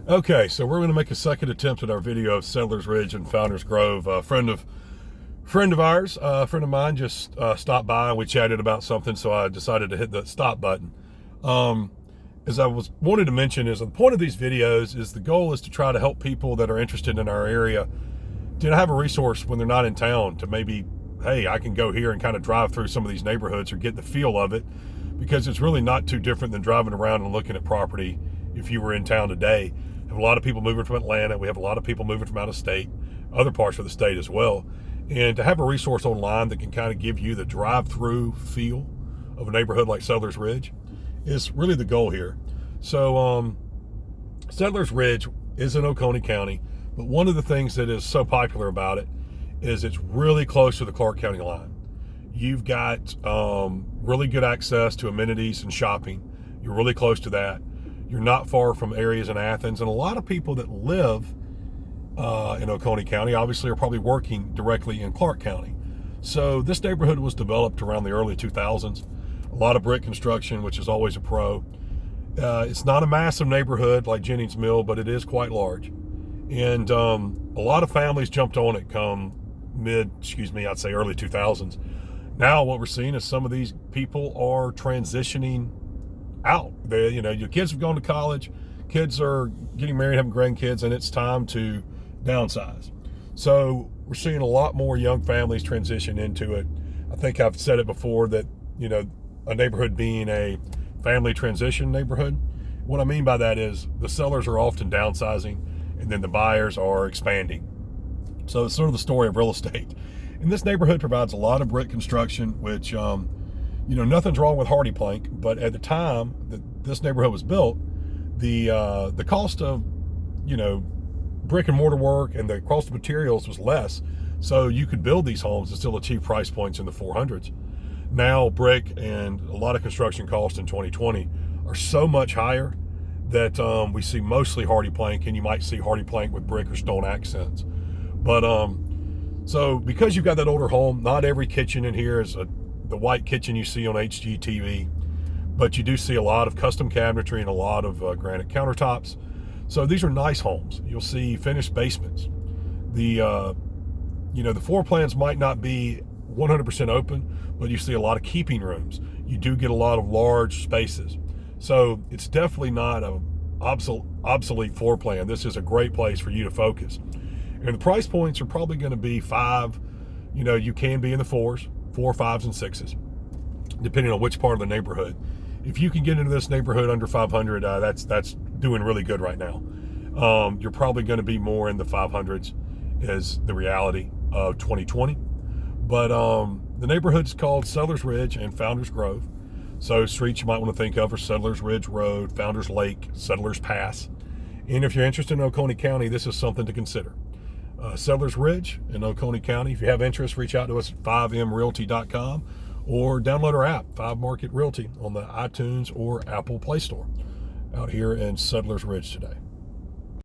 Okay, so we're going to make a second attempt at our video of Settlers Ridge and Founders Grove. A friend of ours, a friend of mine, just stopped by and we chatted about something, so I decided to hit the stop button. As I was wanted to mention, is the point of these videos is the goal is to try to help people that are interested in our area to have a resource when they're not in town to maybe, hey, I can go here and kind of drive through some of these neighborhoods or get the feel of it, because it's really not too different than driving around and looking at property if you were in town today. We have a lot of people moving from Atlanta. We have a lot of people moving from out of state, other parts of the state as well. And to have a resource online that can kind of give you the drive-through feel of a neighborhood like Settlers Ridge is really the goal here. So Settlers Ridge is in Oconee County, but one of the things that is so popular about it is it's really close to the Clark County line. You've got really good access to amenities and shopping. You're really close to that. You're not far from areas in Athens, and a lot of people that live in Oconee County obviously are probably working directly in Clark County. So this neighborhood was developed around the early 2000s. A lot of brick construction, which is always a pro. It's not a massive neighborhood like Jennings Mill, but it is quite large. And a lot of families jumped on it come I'd say early 2000s. Now what we're seeing is some of these people are transitioning out. Your kids have gone to college, kids are getting married, having grandkids, and it's time to downsize. So we're seeing a lot more young families transition into it. I think I've said it before that, a neighborhood being a family transition neighborhood. What I mean by that is the sellers are often downsizing and then the buyers are expanding. So it's sort of the story of real estate. And this neighborhood provides a lot of brick construction, which, nothing's wrong with hardy plank, but at the time that this neighborhood was built, the cost of, brick and mortar work and the cost of materials was less. So you could build these homes and still achieve price points in the 400s. Now brick and a lot of construction costs in 2020 are so much higher that we see mostly hardy plank, and you might see hardy plank with brick or stone accents. But so because you've got that older home, not every kitchen in here is the white kitchen you see on HGTV, but you do see a lot of custom cabinetry and a lot of granite countertops. So these are nice homes. You'll see finished basements. The floor plans might not be 100% open, but you see a lot of keeping rooms. You do get a lot of large spaces. So it's definitely not an obsolete floor plan. This is a great place for you to focus. And the price points are probably going to be you can be in the 4s, 4, 5s, and 6s, depending on which part of the neighborhood. If you can get into this neighborhood under 500, that's doing really good right now. You're probably going to be more in the 500s is the reality of 2020. But the neighborhood's called Settlers Ridge and Founders Grove. So streets you might want to think of are Settlers Ridge Road, Founders Lake, Settlers Pass. And if you're interested in Oconee County, this is something to consider. Settlers Ridge in Oconee County. If you have interest, reach out to us at 5mrealty.com or download our app, 5 Market Realty, on the iTunes or Apple Play Store out here in Settlers Ridge today.